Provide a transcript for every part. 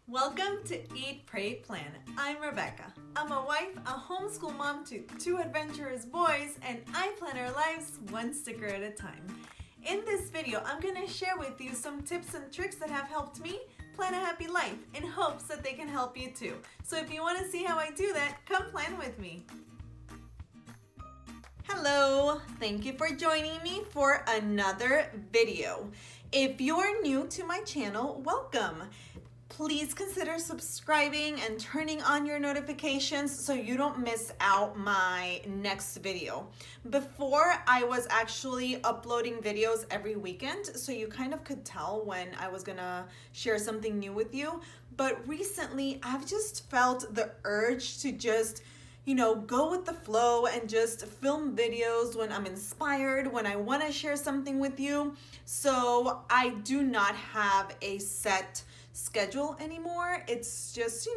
Welcome to Eat, Pray, Plan. I'm Rebecca. I'm a wife, a homeschool mom to two adventurous boys, and I plan our lives one sticker at a time. In this video, I'm going to share with you some tips and tricks that have helped me plan a happy life in hopes that they can help you too. So if you want to see how I do that, come plan with me. Hello, thank you for joining me for another video. If you're new to my channel, welcome. Please consider subscribing and turning on your notifications so you don't miss out my next video. Before, I was actually uploading videos every weekend, so you kind of could tell when I was gonna share something new with you. But recently, I've just felt the urge to just go with the flow and just film videos when I'm inspired, when I want to share something with you. So I do not have a set schedule anymore. It's just,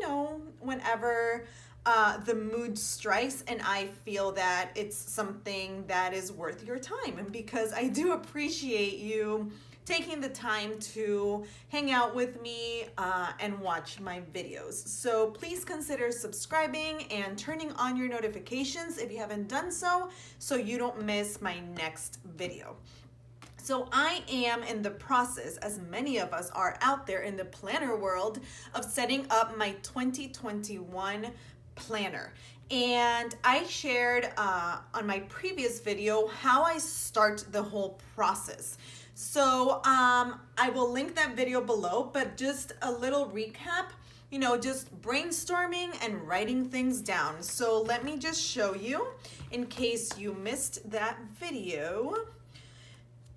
whenever the mood strikes and I feel that it's something that is worth your time. And because I do appreciate you taking the time to hang out with me and watch my videos. So please consider subscribing and turning on your notifications if you haven't done so you don't miss my next video. So I am in the process, as many of us are out there in the planner world, of setting up my 2021 planner. And I shared on my previous video how I start the whole process. So I will link that video below, but just a little recap, just brainstorming and writing things down. So let me just show you in case you missed that video.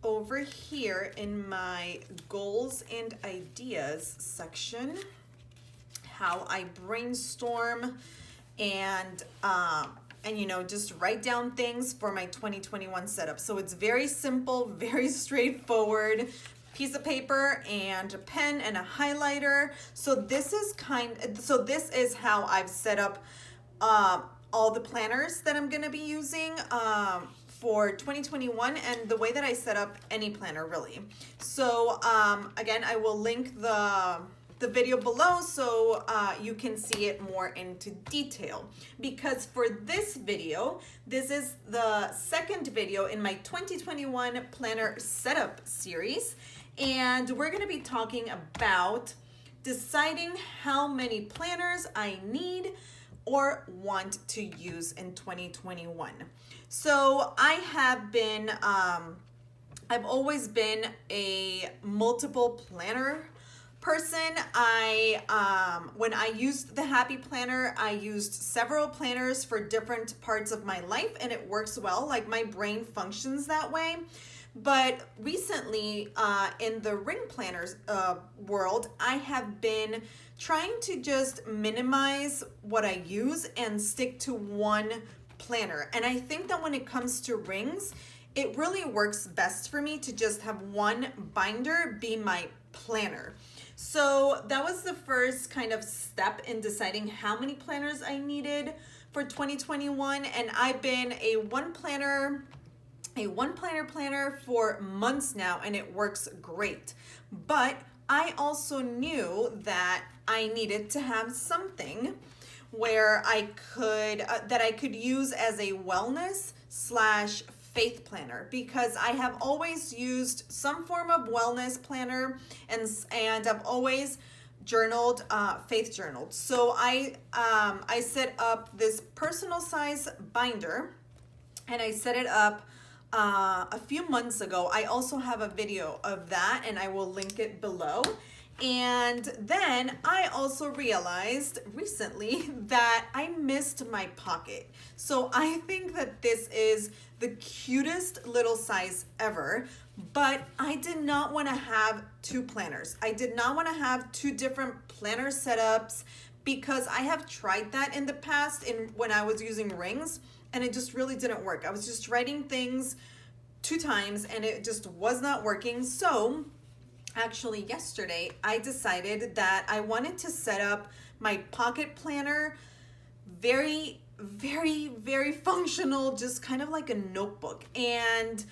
Over here in my goals and ideas section, how I brainstorm and just write down things for my 2021 setup. So it's very simple, very straightforward. Piece of paper and a pen and a highlighter. So this is how I've set up all the planners that I'm gonna be using for 2021, and the way that I set up any planner really. So again, I will link the video below so you can see it more into detail. Because for this video, this is the second video in my 2021 planner setup series, and we're gonna be talking about deciding how many planners I need or want to use in 2021. So I have been, I've always been a multiple planner person. When I used the Happy Planner, I used several planners for different parts of my life, and it works well. Like, my brain functions that way. But recently, in the ring planners world, I have been trying to just minimize what I use and stick to one planner. And I think that when it comes to rings, it really works best for me to just have one binder be my planner. So that was the first kind of step in deciding how many planners I needed for 2021. And I've been a one planner planner for months now, and it works great. But I also knew that I needed to have something where I could use as a wellness / faith planner, because I have always used some form of wellness planner and I've always journaled, faith journaled. So I set up this personal size binder, and I set it up a few months ago. I also have a video of that, and I will link it below. And then I also realized recently that I missed my pocket. So I think that this is the cutest little size ever, but I did not want to have two planners. I did not want to have two different planner setups, because I have tried that in the past when I was using rings, and it just really didn't work. I was just writing things 2 times and it just was not working. So actually yesterday, I decided that I wanted to set up my pocket planner very, very, very functional, just kind of like a notebook. And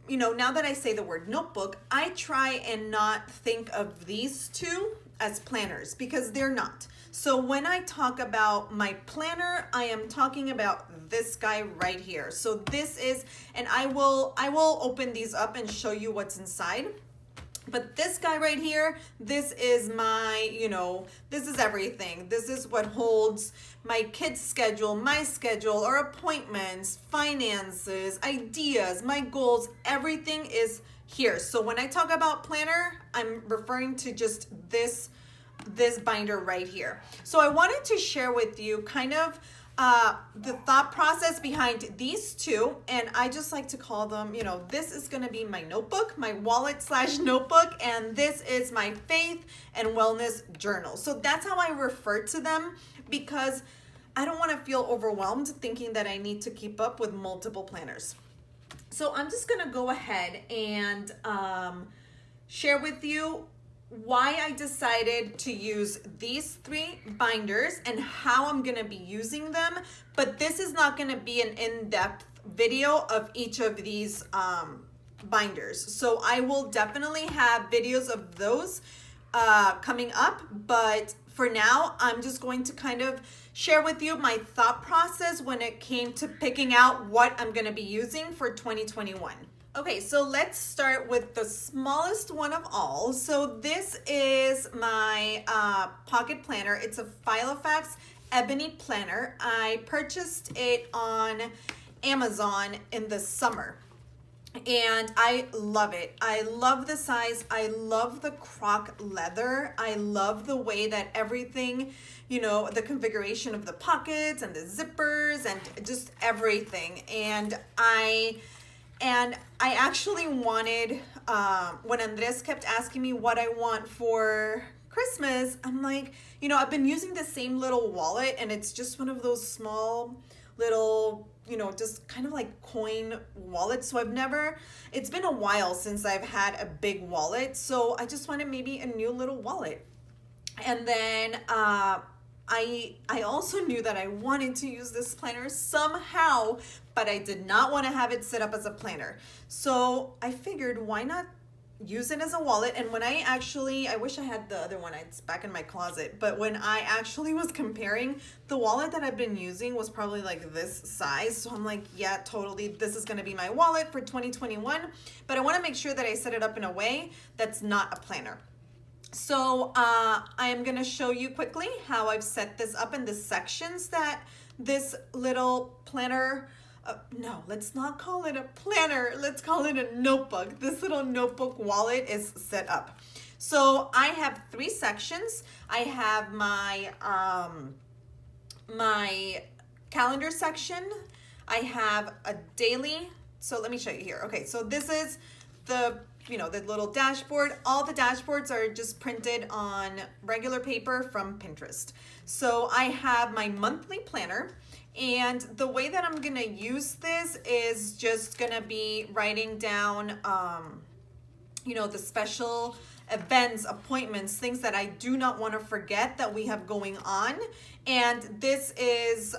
now that I say the word notebook, I try and not think of these two as planners because they're not. So when I talk about my planner, I am talking about this guy right here. So this is, and I will open these up and show you what's inside. But this guy right here, this is my, this is everything. This is what holds my kids' schedule, my schedule, our appointments, finances, ideas, my goals, everything is here. So when I talk about planner, I'm referring to just this binder right here. So I wanted to share with you kind of the thought process behind these two, and I just like to call them, this is going to be my notebook, my wallet / notebook, and this is my faith and wellness journal. So that's how I refer to them because I don't want to feel overwhelmed thinking that I need to keep up with multiple planners. So I'm just going to go ahead and share with you why I decided to use these 3 binders and how I'm going to be using them. But this is not going to be an in-depth video of each of these binders. So I will definitely have videos of those coming up. But for now, I'm just going to kind of share with you my thought process when it came to picking out what I'm going to be using for 2021. Okay, so let's start with the smallest one of all. So this is my pocket planner. It's a Filofax Ebony planner. I purchased it on Amazon in the summer and I love it. I love the size. I love the croc leather. I love the way that everything, the configuration of the pockets and the zippers and just everything. And I actually wanted, when Andres kept asking me what I want for Christmas, I'm like, I've been using the same little wallet and it's just one of those small little, just kind of like coin wallets. So it's been a while since I've had a big wallet. So I just wanted maybe a new little wallet. And then, I also knew that I wanted to use this planner somehow, but I did not want to have it set up as a planner. So I figured, why not use it as a wallet? And when I wish I had the other one, it's back in my closet, but when I actually was comparing, the wallet that I've been using was probably like this size. So I'm like, yeah, totally, this is going to be my wallet for 2021, but I want to make sure that I set it up in a way that's not a planner. So I'm going to show you quickly how I've set this up in the sections that this little planner, no, let's not call it a planner. Let's call it a notebook. This little notebook wallet is set up. So I have 3 sections. I have my, my calendar section. I have a daily. So let me show you here. Okay, so this is the little dashboard. All the dashboards are just printed on regular paper from Pinterest. So I have my monthly planner, and the way that I'm gonna use this is just gonna be writing down, the special events, appointments, things that I do not want to forget that we have going on. And this is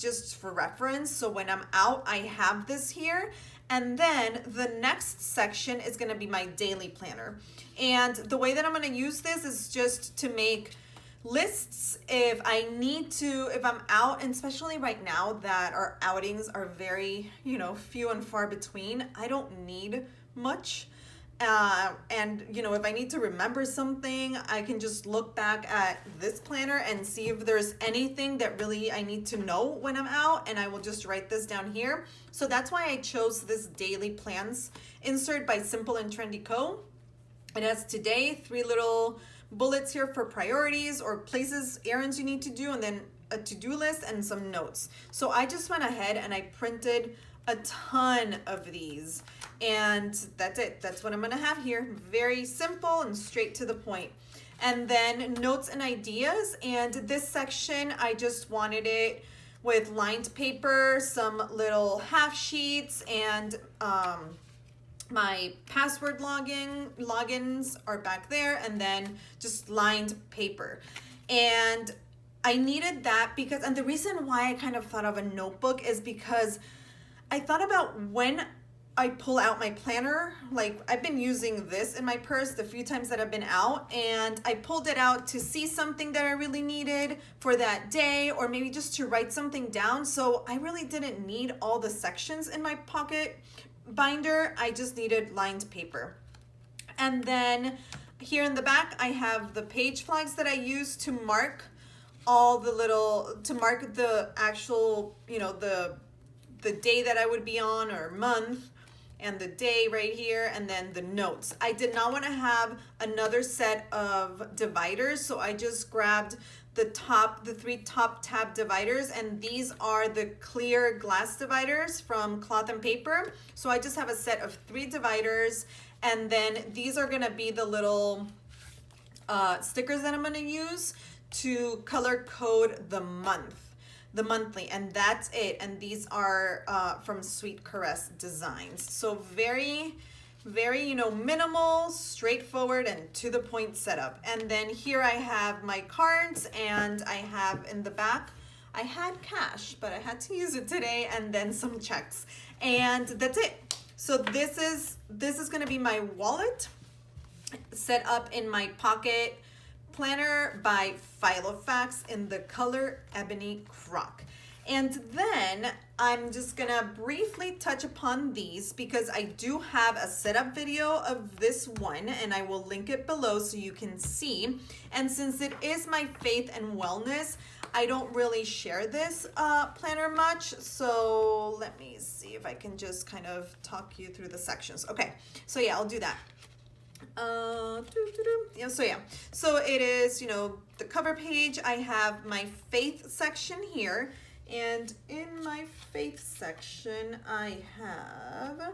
just for reference. So when I'm out, I have this here. And then the next section is going to be my daily planner. And the way that I'm going to use this is just to make lists if I'm out, and especially right now that our outings are very, few and far between. I don't need much. And if I need to remember something, I can just look back at this planner and see if there's anything that really I need to know when I'm out, and I will just write this down here. So that's why I chose this daily plans insert by Simple and Trendy Co. It has today 3 little bullets here for priorities or places, errands you need to do, and then a to-do list and some notes. So I just went ahead and I printed a ton of these, and that's it. That's what I'm gonna have here. Very simple and straight to the point. And then notes and ideas, and this section I just wanted it with lined paper, some little half sheets, and my password logins are back there, and then just lined paper. And I needed that because, and the reason why I kind of thought of a notebook is because I thought about when I pull out my planner. Like, I've been using this in my purse the few times that I've been out, and I pulled it out to see something that I really needed for that day, or maybe just to write something down. So I really didn't need all the sections in my pocket binder. I just needed lined paper. And then here in the back, I have the page flags that I use to mark all the little, to mark the actual, you know, the day that I would be on, or month, and the day right here, and then the notes. I did not want to have another set of dividers, so I just grabbed the 3 top tab dividers, and these are the clear glass dividers from Cloth and Paper. So I just have a set of 3 dividers, and then these are gonna be the little stickers that I'm gonna use to color code the monthly, and that's it. And these are from Sweet Caress Designs. So very, very, you know, minimal, straightforward, and to the point setup. And then here I have my cards, and I have in the back, I had cash, but I had to use it today, and then some checks. And that's it. So this is gonna be my wallet set up in my pocket planner by Filofax in the color Ebony Croc. And then I'm just gonna briefly touch upon these because I do have a setup video of this one, and I will link it below so you can see. And since it is my faith and wellness, I don't really share this planner much. So let me see if I can just kind of talk you through the sections. Okay, so yeah, I'll do that. Yeah, so it is, you know, the cover page. I have my faith section here, and in my faith section I have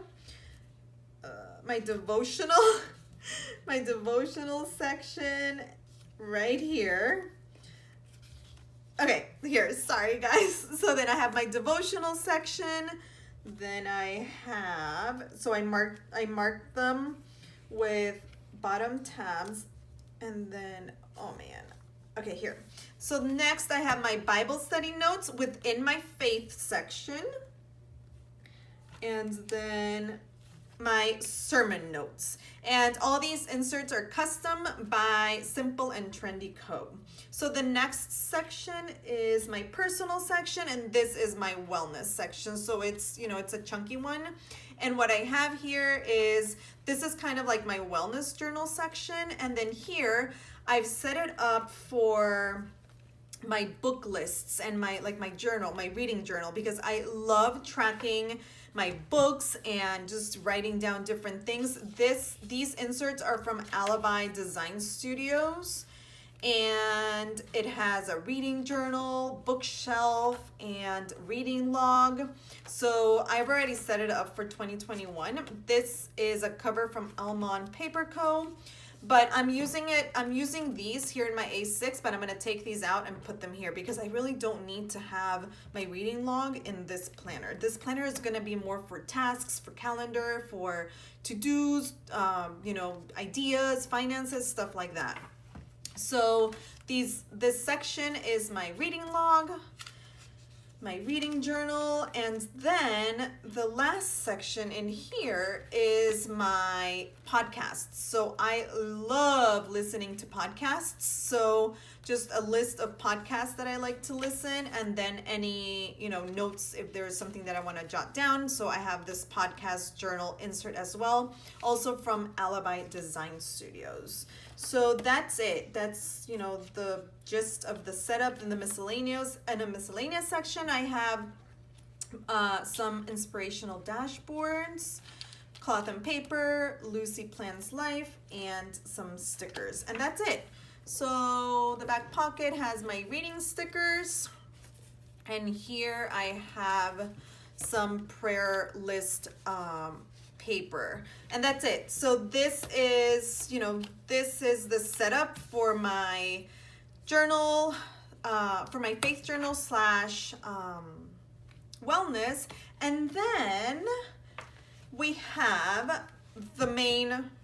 my devotional my devotional section right here. Okay, here, sorry guys. So then I have my devotional section, then I have, so I marked them with bottom tabs, and then, oh man, okay, here. So next I have my Bible study notes within my faith section, and then my sermon notes. And all these inserts are custom by Simple and Trendy Co. So the next section is my personal section, and this is my wellness section. So it's, you know, it's a chunky one. And what I have here is, this is kind of like my wellness journal section. And then here I've set it up for my book lists and my journal, my reading journal, because I love tracking my books and just writing down different things. These inserts are from Alibi Design Studios, and it has a reading journal, bookshelf, and reading log. So I've already set it up for 2021. This is a cover from Almond Paper Co. But I'm using these here in my A6, but I'm gonna take these out and put them here because I really don't need to have my reading log in this planner. This planner is gonna be more for tasks, for calendar, for to-dos, you know, ideas, finances, stuff like that. So this section is my reading log, my reading journal, and then the last section in here is my podcasts. So I love listening to podcasts. So just a list of podcasts that I like to listen, and then any, you know, notes if there's something that I want to jot down. So I have this podcast journal insert as well, also from Alibi Design Studios. So that's it. That's, you know, the gist of the setup. In the miscellaneous section, I have some inspirational dashboards, cloth and paper, Lucy Plans Life, and some stickers. And that's it. So the back pocket has my reading stickers, and here I have some prayer list paper, and that's it. So this is, you know, this is the setup for my journal, for my faith journal slash wellness. And then we have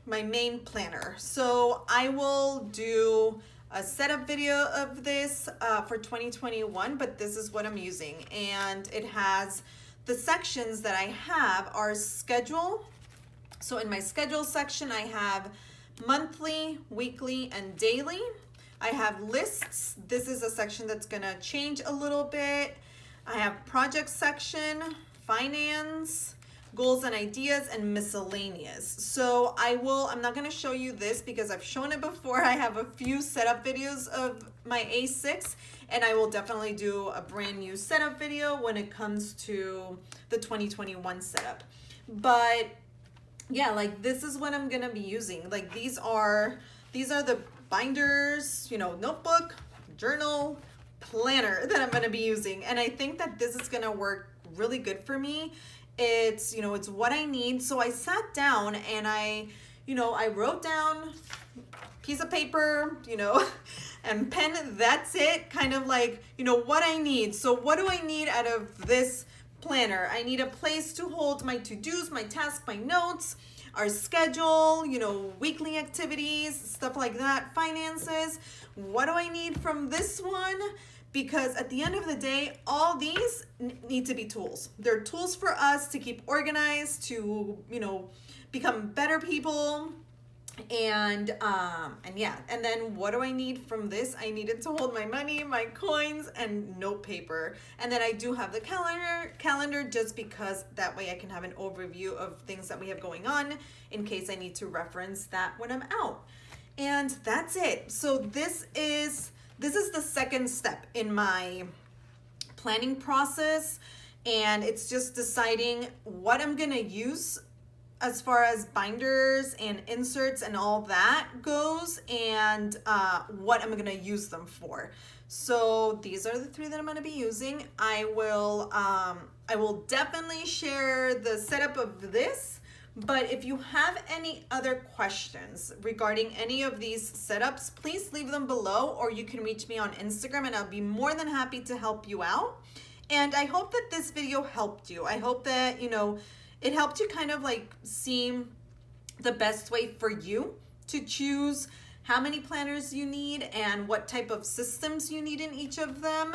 my main planner. So I will do a setup video of this for 2021, but this is what I'm using, and it has the sections that I have are schedule. So in my schedule section, I have monthly, weekly, and daily. I have lists. This is a section that's gonna change a little bit. I have project section, finance, goals and ideas, and miscellaneous. So I'm not gonna show you this because I've shown it before. I have a few setup videos of my A6, and I will definitely do a brand new setup video when it comes to the 2021 setup. But yeah, like this is what I'm gonna be using. Like these are the binders, you know, notebook, journal, planner that I'm gonna be using. And I think that this is gonna work really good for me. It's, you know, it's what I need. So I sat down and I wrote down piece of paper, you know, and pen, that's it, kind of like, you know, what I need. So what do I need out of this planner? I need a place to hold my to-dos, my tasks, my notes, our schedule, you know, weekly activities, stuff like that, finances. What do I need from this one? Because at the end of the day, all these need to be tools. They're tools for us to keep organized, to, you know, become better people. And yeah, and then what do I need from this? I needed to hold my money, my coins, and note paper. And then I do have the calendar just because that way I can have an overview of things that we have going on in case I need to reference that when I'm out. And that's it. So this is the second step in my planning process, and it's just deciding what I'm gonna use as far as binders and inserts and all that goes, and what I'm gonna use them for. So these are the three that I'm gonna be using. I will definitely share the setup of this, but if you have any other questions regarding any of these setups, please leave them below, or you can reach me on Instagram and I'll be more than happy to help you out. And I hope that this video helped you. I hope that, you know, it helped you kind of like see the best way for you to choose how many planners you need and what type of systems you need in each of them.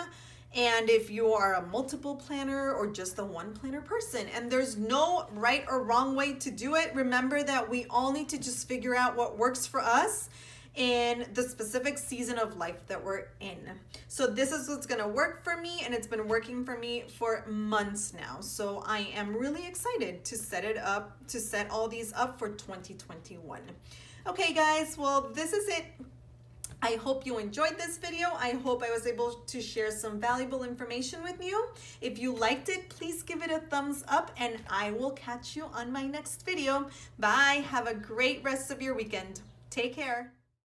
And if you are a multiple planner or just a one planner person, and there's no right or wrong way to do it. Remember that we all need to just figure out what works for us in the specific season of life that we're in. So this is what's gonna work for me, and it's been working for me for months now. So I am really excited to set all these up for 2021. Okay guys, well, this is it. I hope you enjoyed this video. I hope I was able to share some valuable information with you. If you liked it, please give it a thumbs up, and I will catch you on my next video. Bye. Have a great rest of your weekend. Take care.